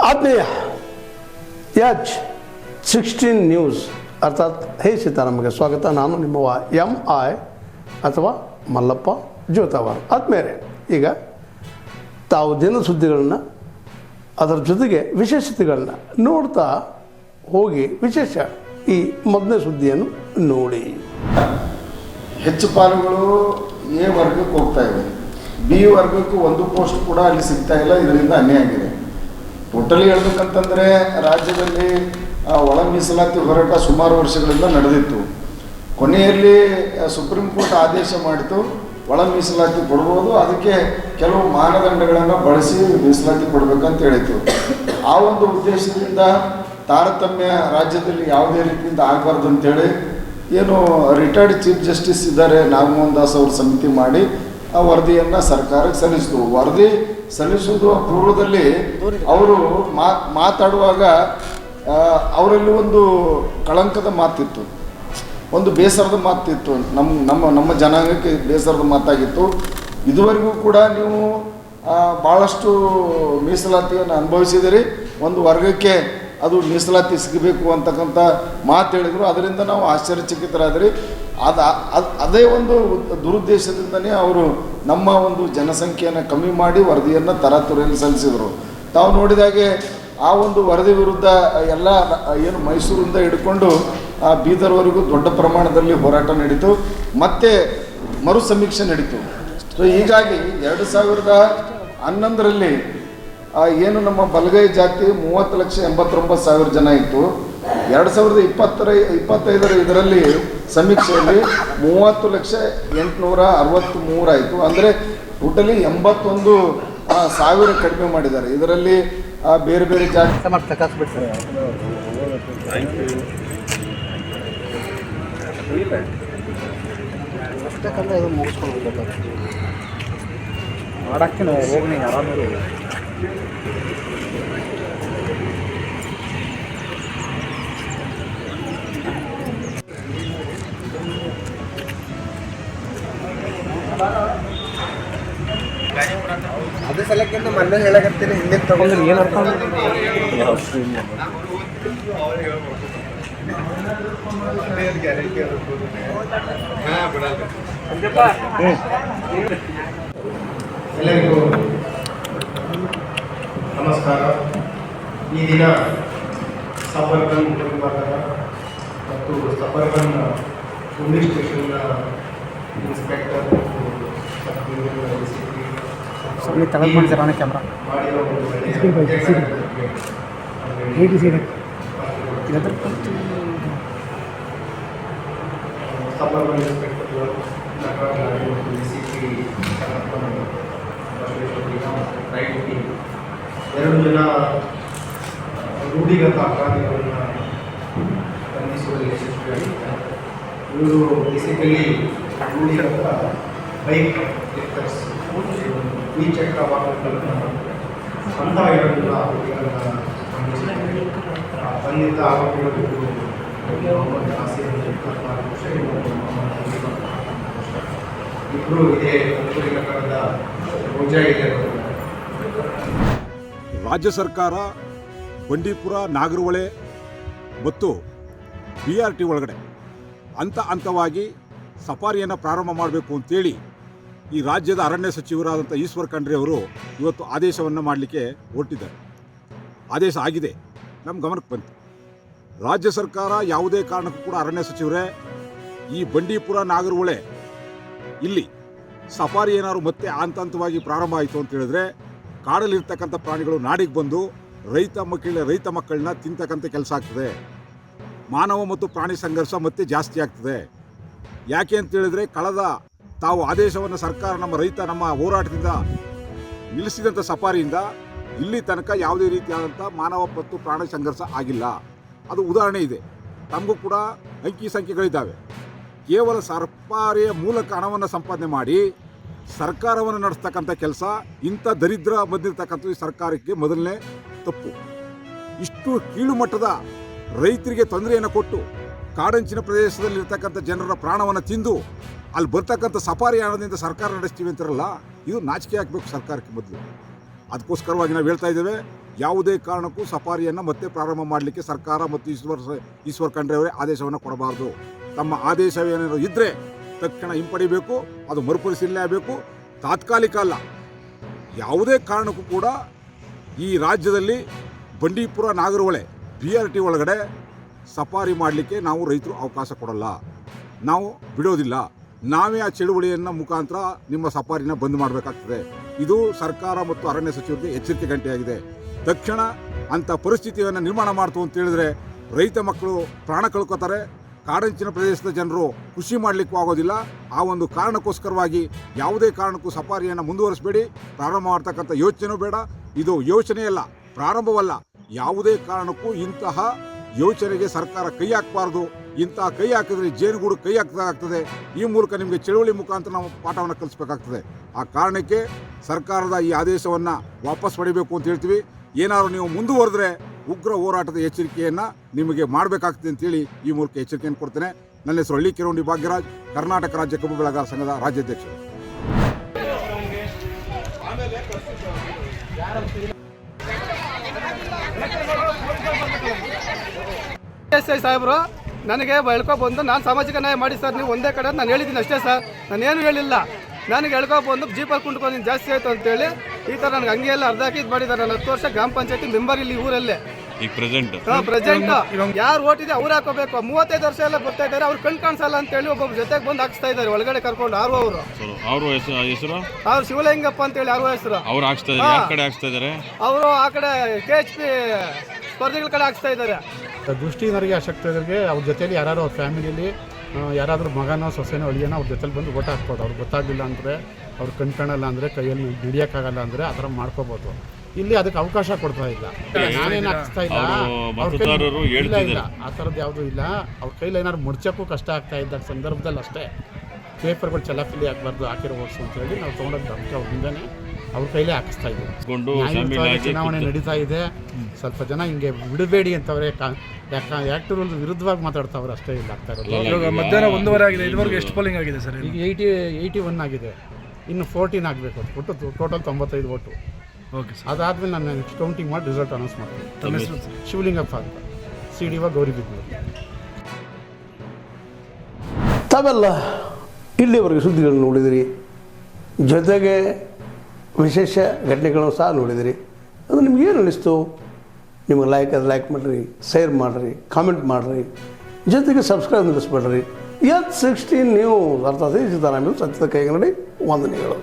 ಆತ್ಮೀಯ H16 news ಅರ್ಥಾತ್ ಹೇ ಸೀತಾರಾಮಗೆ ಸ್ವಾಗತ. ನಾನು ನಿಮ್ಮವ MI ಅಥವಾ ಮಲ್ಲಪ್ಪ ಜೋತಾವರ್. ಆದ್ಮೇಲೆ ಈಗ ತಾವು ದಿನ ಸುದ್ದಿಗಳನ್ನು ಅದರ ಜೊತೆಗೆ ವಿಶೇಷತೆಗಳನ್ನ ನೋಡ್ತಾ ಹೋಗಿ ವಿಶೇಷ ಈ ಮೊದಲನೇ ಸುದ್ದಿಯನ್ನು ನೋಡಿ. ಹೆಚ್ಚು ಪಾಲುಗಳು ಎ ವರ್ಗಕ್ಕೆ ಹೋಗ್ತಾ ಇದೆ, ಬಿ ವರ್ಗಕ್ಕೂ ಒಂದು ಪೋಸ್ಟ್ ಕೂಡ ಅಲ್ಲಿ ಸಿಗ್ತಾ ಇಲ್ಲ. ಇದರಿಂದ ಅನ್ಯಾಯ ಆಗಿದೆ. ಟೋಟಲಿ ಹೇಳ್ಬೇಕಂತಂದರೆ ರಾಜ್ಯದಲ್ಲಿ ಒಳ ಮೀಸಲಾತಿ ಹೋರಾಟ ಸುಮಾರು ವರ್ಷಗಳಿಂದ ನಡೆದಿತ್ತು. ಕೊನೆಯಲ್ಲಿ ಸುಪ್ರೀಂ ಕೋರ್ಟ್ ಆದೇಶ ಮಾಡಿತು ಒಳ ಮೀಸಲಾತಿ ಕೊಡ್ಬೋದು, ಅದಕ್ಕೆ ಕೆಲವು ಮಾನದಂಡಗಳನ್ನು ಬಳಸಿ ಮೀಸಲಾತಿ ಕೊಡಬೇಕಂತ ಹೇಳಿತು. ಆ ಒಂದು ಉದ್ದೇಶದಿಂದ ತಾರತಮ್ಯ ರಾಜ್ಯದಲ್ಲಿ ಯಾವುದೇ ರೀತಿಯಿಂದ ಆಗಬಾರ್ದು ಅಂತೇಳಿ ಏನು ರಿಟೈರ್ಡ್ ಚೀಫ್ ಜಸ್ಟಿಸ್ ಇದ್ದಾರೆ ನಾಗಮೋಹನ್ ದಾಸ್ ಅವರು ಸಮಿತಿ ಮಾಡಿ ಆ ವರದಿಯನ್ನು ಸರ್ಕಾರಕ್ಕೆ ಸಲ್ಲಿಸಿತು. ವರದಿ ಸಲ್ಲಿಸುವುದು ಪೂರ್ವದಲ್ಲಿ ಅವರು ಮಾತಾಡುವಾಗ ಅವರಲ್ಲಿ ಒಂದು ಕಳಂಕದ ಮಾತಿತ್ತು, ಒಂದು ಬೇಸರದ ಮಾತಿತ್ತು, ನಮ್ಮ ಜನಾಂಗಕ್ಕೆ ಬೇಸರದ ಮಾತಾಗಿತ್ತು. ಇದುವರೆಗೂ ಕೂಡ ನೀವು ಭಾಳಷ್ಟು ಮೀಸಲಾತಿಯನ್ನು ಅನುಭವಿಸಿದಿರಿ, ಒಂದು ವರ್ಗಕ್ಕೆ ಅದು ಮೀಸಲಾತಿ ಸಿಗಬೇಕು ಅಂತಕ್ಕಂಥ ಮಾತು ಹೇಳಿದರು. ಅದರಿಂದ ನಾವು ಆಶ್ಚರ್ಯಚಕಿತರಾದ್ರಿ. ಅದೇ ಒಂದು ದುರುದ್ದೇಶದಿಂದನೇ ಅವರು ನಮ್ಮ ಒಂದು ಜನಸಂಖ್ಯೆಯನ್ನು ಕಮ್ಮಿ ಮಾಡಿ ವರದಿಯನ್ನು ತರಾತುರಿಯಲ್ಲಿ ಸಲ್ಲಿಸಿದರು. ತಾವು ನೋಡಿದಾಗೆ ಆ ಒಂದು ವರದಿ ವಿರುದ್ಧ ಎಲ್ಲ ಏನು ಮೈಸೂರಿಂದ ಹಿಡ್ಕೊಂಡು ಬೀದರ್ವರೆಗೂ ದೊಡ್ಡ ಪ್ರಮಾಣದಲ್ಲಿ ಹೋರಾಟ ನಡೀತು, ಮತ್ತೆ ಮರು ಸಮೀಕ್ಷೆ ನಡೀತು. ಸೊ ಹೀಗಾಗಿ 2011ರಲ್ಲಿ ಏನು ನಮ್ಮ ಬಲಗೈ ಜಾತಿ 30,89,000 ಜನ ಇತ್ತು. 2025 ಇದರಲ್ಲಿ ಸಮೀಕ್ಷೆಯಲ್ಲಿ 30,08,63 ಆಯಿತು. ಅಂದರೆ ಟೋಟಲಿ 81,000 ಕಡಿಮೆ ಮಾಡಿದ್ದಾರೆ. ಇದರಲ್ಲಿ ಬೇರೆ ಬೇರೆ ಜಾತಿ ಮಾಡಕ್ಕೆ ನಾವು ಹೋಗಿ ಆರಾಮ ಅದೇ ಸಲಕ್ಕೆ ಮೊನ್ನೆ ಹೇಳಕತ್ತೀನಿ, ಹಿಂದೆ ತಗೊಂಡ್ರೆ ಏನು ಅರ್ಥ ಎಲ್ಲರಿಗೂ ನಮಸ್ಕಾರ. ಈ ದಿನ ಸಫರ್ಗನ್ ಉಪವಿಭಾಗದ ಮತ್ತು ಸಫರ್ಗನ್ ಪೊಲೀಸ್ ಸ್ಟೇಷನ್ನ ಇನ್ಸ್ಪೆಕ್ಟರ್ ಕ್ಯಾಮ್ರಾ ಮಾಡಿರೋ ಸಫರ್ಗನ್ ಇನ್ಸ್ಪೆಕ್ಟರ್ ಎರಡು ಜನ ರೂಢಿಗತ ಅಪರಾಧಿಗಳನ್ನು ಬಂಧಿಸುವಲ್ಲಿ ಯಶಸ್ವಿಯಾಗಿದ್ದಾರೆ. ಇವರು ಬೇಸಿಕಲಿ ರೂಢಿಗತ ಬೈಕ್ ಲಿಫ್ಟರ್ಸ್, ದ್ವಿಚಕ್ರ ವಾಹನಗಳನ್ನು ಸ್ವಂತ ಇರೋದಿಲ್ಲ ಆರೋಪಿಗಳನ್ನು ಬಂಧಿಸಿದ್ದಾರೆ. ಬಂಧಿತ ಆರೋಪಿಗಳು ಮೊಹಮ್ಮದ್ ನಾಸೀರ್ 24 ವರ್ಷ, ಇಬ್ಬರು ಇದೇ ತುಮಕೂರು ನಗರದ ರೋಜಾ ಇಲ್ಲಿಯವರು. ರಾಜ್ಯ ಸರ್ಕಾರ ಬಂಡೀಪುರ, ನಾಗರಹೊಳೆ ಮತ್ತು BRT ಒಳಗಡೆ ಹಂತವಾಗಿ ಸಫಾರಿಯನ್ನು ಪ್ರಾರಂಭ ಮಾಡಬೇಕು ಅಂತೇಳಿ ಈ ರಾಜ್ಯದ ಅರಣ್ಯ ಸಚಿವರಾದಂಥ ಈಶ್ವರ್ ಖಂಡ್ರೆ ಅವರು ಇವತ್ತು ಆದೇಶವನ್ನು ಮಾಡಲಿಕ್ಕೆ ಹೊರಟಿದ್ದಾರೆ. ಆದೇಶ ಆಗಿದೆ, ನಮ್ಮ ಗಮನಕ್ಕೆ ಬಂತು. ರಾಜ್ಯ ಸರ್ಕಾರ ಯಾವುದೇ ಕಾರಣಕ್ಕೂ ಕೂಡ ಅರಣ್ಯ ಸಚಿವರೇ ಈ ಬಂಡೀಪುರ, ನಾಗರಹೊಳೆ ಇಲ್ಲಿ ಸಫಾರಿ ಏನಾದ್ರು ಮತ್ತೆ ಹಂತವಾಗಿ ಪ್ರಾರಂಭ ಆಯಿತು ಅಂತ ಹೇಳಿದ್ರೆ ಕಾಡಲ್ಲಿರ್ತಕ್ಕಂಥ ಪ್ರಾಣಿಗಳು ನಾಡಿಗೆ ಬಂದು ರೈತ ಮಕ್ಕಳನ್ನ ತಿಂತಕ್ಕಂಥ ಕೆಲಸ ಆಗ್ತದೆ. ಮಾನವ ಮತ್ತು ಪ್ರಾಣಿ ಸಂಘರ್ಷ ಮತ್ತೆ ಜಾಸ್ತಿ ಆಗ್ತದೆ. ಯಾಕೆ ಅಂತ ಹೇಳಿದ್ರೆ ಕಳೆದ ತಾವು ಆದೇಶವನ್ನು ಸರ್ಕಾರ ನಮ್ಮ ಹೋರಾಟದಿಂದ ನಿಲ್ಲಿಸಿದಂಥ ಸಫಾರಿಯಿಂದ ಇಲ್ಲಿ ತನಕ ಯಾವುದೇ ರೀತಿಯಾದಂಥ ಮಾನವ ಮತ್ತು ಪ್ರಾಣಿ ಸಂಘರ್ಷ ಆಗಿಲ್ಲ. ಅದು ಉದಾಹರಣೆ ಇದೆ, ತಮಗೂ ಕೂಡ ಅಂಕಿ ಸಂಖ್ಯೆಗಳಿದ್ದಾವೆ. ಕೇವಲ ಸಫಾರಿಯ ಮೂಲಕ ಹಣವನ್ನು ಸಂಪಾದನೆ ಮಾಡಿ ಸರ್ಕಾರವನ್ನು ನಡೆಸ್ತಕ್ಕಂಥ ಕೆಲಸ ಇಂಥ ದರಿದ್ರ ಬಂದಿರತಕ್ಕಂಥ ಈ ಸರ್ಕಾರಕ್ಕೆ ಮೊದಲನೇ ತಪ್ಪು. ಇಷ್ಟು ಕೀಳು ಮಟ್ಟದ ರೈತರಿಗೆ ತೊಂದರೆಯನ್ನು ಕೊಟ್ಟು ಕಾಡಂಚಿನ ಪ್ರದೇಶದಲ್ಲಿರ್ತಕ್ಕಂಥ ಜನರ ಪ್ರಾಣವನ್ನು ತಿಂದು ಅಲ್ಲಿ ಬರ್ತಕ್ಕಂಥ ಸಫಾರಿ ಹಣದಿಂದ ಸರ್ಕಾರ ನಡೆಸ್ತೀವಿ ಅಂತಾರಲ್ಲ, ಇದು ನಾಚಿಕೆ ಹಾಕಬೇಕು ಸರ್ಕಾರಕ್ಕೆ ಮೊದಲು. ಅದಕ್ಕೋಸ್ಕರವಾಗಿ ನಾವು ಹೇಳ್ತಾ ಇದ್ದೇವೆ, ಯಾವುದೇ ಕಾರಣಕ್ಕೂ ಸಫಾರಿಯನ್ನು ಮತ್ತೆ ಪ್ರಾರಂಭ ಮಾಡಲಿಕ್ಕೆ ಸರ್ಕಾರ ಮತ್ತು ಈಶ್ವರ್ ಖಂಡ್ರೆ ಅವರೇ ಆದೇಶವನ್ನು ಕೊಡಬಾರ್ದು. ತಮ್ಮ ಆದೇಶವೇನಾದರೂ ಇದ್ದರೆ ತಕ್ಷಣ ಹಿಂಪಡಿಬೇಕು, ಅದು ಮರುಪರಿಶೀಲನೆ ಆಗಬೇಕು. ತಾತ್ಕಾಲಿಕ ಅಲ್ಲ, ಯಾವುದೇ ಕಾರಣಕ್ಕೂ ಕೂಡ ಈ ರಾಜ್ಯದಲ್ಲಿ ಬಂಡೀಪುರ ನಾಗರಹೊಳೆ BRT ಒಳಗಡೆ ಸಫಾರಿ ಮಾಡಲಿಕ್ಕೆ ನಾವು ರೈತರು ಅವಕಾಶ ಕೊಡಲ್ಲ, ನಾವು ಬಿಡೋದಿಲ್ಲ. ನಾವೇ ಆ ಚಳುವಳಿಯನ್ನು ಮುಖಾಂತರ ನಿಮ್ಮ ಸಫಾರಿನ ಬಂದ್ ಮಾಡಬೇಕಾಗ್ತದೆ. ಇದು ಸರ್ಕಾರ ಮತ್ತು ಅರಣ್ಯ ಸಚಿವರಿಗೆ ಎಚ್ಚರಿಕೆ ಗಂಟೆಯಾಗಿದೆ. ತಕ್ಷಣ ಅಂಥ ಪರಿಸ್ಥಿತಿಯನ್ನು ನಿರ್ಮಾಣ ಮಾಡ್ತು ಅಂತ ಹೇಳಿದ್ರೆ ರೈತ ಮಕ್ಕಳು ಪ್ರಾಣ ಕಳ್ಕೊತಾರೆ, ಕಾಡಂಚಿನ ಪ್ರದೇಶದ ಜನರು ಕೃಷಿ ಮಾಡಲಿಕ್ಕೂ ಆಗೋದಿಲ್ಲ. ಆ ಒಂದು ಕಾರಣಕ್ಕೋಸ್ಕರವಾಗಿ ಯಾವುದೇ ಕಾರಣಕ್ಕೂ ಸಫಾರಿಯನ್ನು ಮುಂದುವರಿಸಬೇಡಿ. ಪ್ರಾರಂಭ ಮಾಡ್ತಕ್ಕಂಥ ಯೋಚನೆಯೂ ಬೇಡ. ಇದು ಯೋಚನೆಯಲ್ಲ, ಪ್ರಾರಂಭವಲ್ಲ. ಯಾವುದೇ ಕಾರಣಕ್ಕೂ ಇಂತಹ ಯೋಚನೆಗೆ ಸರ್ಕಾರ ಕೈ ಹಾಕಬಾರ್ದು. ಇಂತಹ ಕೈ ಹಾಕಿದ್ರೆ ಜೇನುಗೂಡು ಕೈ ಹಾಕದಾಗ್ತದೆ. ಈ ಮೂಲಕ ನಿಮಗೆ ಚಳುವಳಿ ಮುಖಾಂತರ ನಾವು ಪಾಠವನ್ನು ಕಲಿಸಬೇಕಾಗ್ತದೆ. ಆ ಕಾರಣಕ್ಕೆ ಸರ್ಕಾರದ ಈ ಆದೇಶವನ್ನು ವಾಪಸ್ ಪಡಿಬೇಕು ಅಂತ ಹೇಳ್ತೀವಿ. ಏನಾದರೂ ನೀವು ಮುಂದುವರೆದ್ರೆ ಉಗ್ರ ಹೋರಾಟದ ಎಚ್ಚರಿಕೆಯನ್ನು ನಿಮಗೆ ಮಾಡಬೇಕಾಗ್ತದೆ ಅಂತೇಳಿ ಈ ಮೂಲಕ ಎಚ್ಚರಿಕೆಯನ್ನು ಕೊಡ್ತೇನೆ. ನನ್ನ ಹೆಸರು ಹಳ್ಳಿ ಕಿರೋಂಡಿ ಭಾಗ್ಯರಾಜ್, ಕರ್ನಾಟಕ ರಾಜ್ಯ ಕಬ್ಬು ಬೆಳೆಗಾರ ಸಂಘದ ರಾಜ್ಯಾಧ್ಯಕ್ಷರು. SI ಸಾಹೇಬರು ನನಗೆ ಬಂದು ನಾನು ಸಾಮಾಜಿಕ ನ್ಯಾಯ ಮಾಡಿ ಸರ್, ನೀವು ಒಂದೇ ಕಡೆ ನಾನು ಹೇಳಿದ್ದೀನಿ ಅಷ್ಟೇ ಸರ್, ನಾನೇನು ಹೇಳಿಲ್ಲ. ನನಗೆ ಬಂದು ಜೀಪಲ್ಲಿ ಕುಂಟ್ಕೊಂಡು ಜಾಸ್ತಿ ಆಯಿತು ಅಂತೇಳಿ ಈ ಥರ ನನಗೆ ಹಂಗೆ ಎಲ್ಲ ಅರ್ಧ ಹಾಕಿ ಇದು ಮಾಡಿದ್ದಾರೆ. ನಾನು 10 ವರ್ಷ ಗ್ರಾಮ ಪಂಚಾಯತಿ ಮೆಂಬರ್ ಇಲ್ಲಿ ಊರಲ್ಲೇ. ಈಗ ಪ್ರೆಸೆಂಟ್ ಯಾರು ಓಟಿದೆ ಅವ್ರು ಹಾಕೋಬೇಕು. 35 ವರ್ಷ ಎಲ್ಲ ಬರ್ತಾ ಇದ್ದಾರೆ, ಅವ್ರು ಕಣ್ ಕಾಣಿಸಲ್ಲ ಅಂತೇಳಿ ಒಬ್ಬೊಬ್ಬ ಜೊತೆಗೆ ಬಂದು ಹಾಕ್ಸ್ತಾ ಇದ್ದಾರೆ ಒಳಗಡೆ ಕರ್ಕೊಂಡು. ಅವರು ಹೆಸರು ಅವ್ರು ಶಿವಲಿಂಗಪ್ಪ ಅಂತೇಳಿ ಅವ್ರ ಹೆಸರು. ಅವ್ರು ಹಾಕ್ಸ್ತಾ ಇದ್ದಾರೆ. ಯಾವ ಕಡೆ ಹಾಕ್ಸ್ತಾ ಇದ್ದಾರೆ? ಅವರು ಆ ಕಡೆ KHP ಸ್ಪರ್ಧೆಗಳ ಕಡೆ ಹಾಕ್ಸ್ತಾ ಇದ್ದಾರೆ. ದೃಷ್ಟಿನರಿಗೆ ಅಶಕ್ತರಿಗೆ ಅವ್ರ ಜೊತೆಲಿ ಯಾರು ಅವ್ರ ಫ್ಯಾಮಿಲಿಯಲ್ಲಿ ಯಾರಾದರೂ ಮಗನೋ ಸೊಸೆನೋ ಅಳಿಯನೋ ಅವ್ರ ಜೊತೆಲಿ ಬಂದು ಓಟ್ ಹಾಕ್ಬೋದು. ಅವ್ರಿಗೆ ಗೊತ್ತಾಗಲಿಲ್ಲ ಅಂದರೆ, ಅವ್ರು ಕಣ್ಕಾಣಲ್ಲ ಅಂದರೆ, ಕೈಯಲ್ಲಿ ಹಿಡಿಯೋಕ್ಕಾಗಲ್ಲ ಅಂದರೆ ಆ ಥರ ಮಾಡ್ಕೋಬೋದು. ಇಲ್ಲಿ ಅದಕ್ಕೆ ಅವಕಾಶ ಕೊಡ್ತಾ ಇಲ್ಲ. ನಾನೇನು ಹಾಕ್ಸ್ತಾ ಇಲ್ಲ, ಇಲ್ಲ ಆ ಥರದ್ದು ಯಾವುದೂ ಇಲ್ಲ. ಅವ್ರ ಕೈಲಿ ಏನಾದ್ರು ಮುಡ್ಚೋಕ್ಕೂ ಕಷ್ಟ ಆಗ್ತಾ ಇದ್ದ ಸಂದರ್ಭದಲ್ಲಿ ಅಷ್ಟೇ ಪೇಪರ್ಗಳು ಚಲಾಫಿಲಿ ಆಗಬಾರ್ದು, ಹಾಕಿರೋ ಓಟ್ಸು ಅಂತ ಹೇಳಿ ನಾವು ತೊಗೊಂಡೋಗಿ ಧಮಕಿ ಅವ್ರಿಂದನೇ ಅವ್ರ ಕೈಲೇ ಹಾಕಿಸ್ತಾ ಇದ್ದೀವಿ. ಚುನಾವಣೆ ನಡೀತಾ ಇದೆ, ಸ್ವಲ್ಪ ಜನ ಹಿಂಗೆ ಬಿಡಬೇಡಿ ಅಂತವ್ರೆ, ಆ್ಯಕ್ಟ್ ರೂಲ್ಸ್ ವಿರುದ್ಧವಾಗಿ ಮಾತಾಡ್ತಾವ್ರೆ ಅಷ್ಟೇ. ಇಲ್ಲ ಆಗ್ತಾ ಇರೋದು. ಮಧ್ಯಾಹ್ನ 1:30 ಆಗಿದೆ. ಇದುವರೆಗೂ ಎಷ್ಟು ಪೋಲಿಂಗ್ ಆಗಿದೆ ಸರ್? ಈಗ 81 ಆಗಿದೆ, ಇನ್ನು 14 ಆಗಬೇಕು. ಒಟ್ಟು ಟೋಟಲ್ 95 ಓಟು. Okay sir. ಅದಾದಮೇಲೆ ನಾನು ನೆಕ್ಸ್ಟ್ ಕೌಂಟಿಂಗ್ ಮಾಡಿ ರಿಸಲ್ಟ್ ಅನೌನ್ಸ್ ಮಾಡ್ತೀನಿ. ಶಿವಲಿಂಗಪ್ಪ ಅಂತ, CDO ಗೌರಿಬಿದನೂರು. ತಾವೆಲ್ಲ ಇಲ್ಲಿವರೆಗೆ ಸುದ್ದಿಗಳನ್ನು ನೋಡಿದಿರಿ, ಜೊತೆಗೆ ವಿಶೇಷ ಘಟನೆಗಳನ್ನು ಸಹ ನೋಡಿದಿರಿ. ಅದು ನಿಮ್ಗೇನು ಅನ್ನಿಸ್ತು? ನಿಮಗೆ ಲೈಕ್ ಮಾಡಿರಿ, ಶೇರ್ ಮಾಡಿರಿ, ಕಾಮೆಂಟ್ ಮಾಡಿರಿ, ಜೊತೆಗೆ ಸಬ್ಸ್ಕ್ರೈಬ್ ನಿಲ್ಲಿಸ್ಬೇಡ್ರಿ. H16 ನ್ಯೂಸ್ ಅರ್ಥಾತ್ ಸಿದ್ದರಾಮಯ್ಯ ಸತ್ಯದ ಕೈಗನ್ನಡಿ ವಂದನೆಗಳು.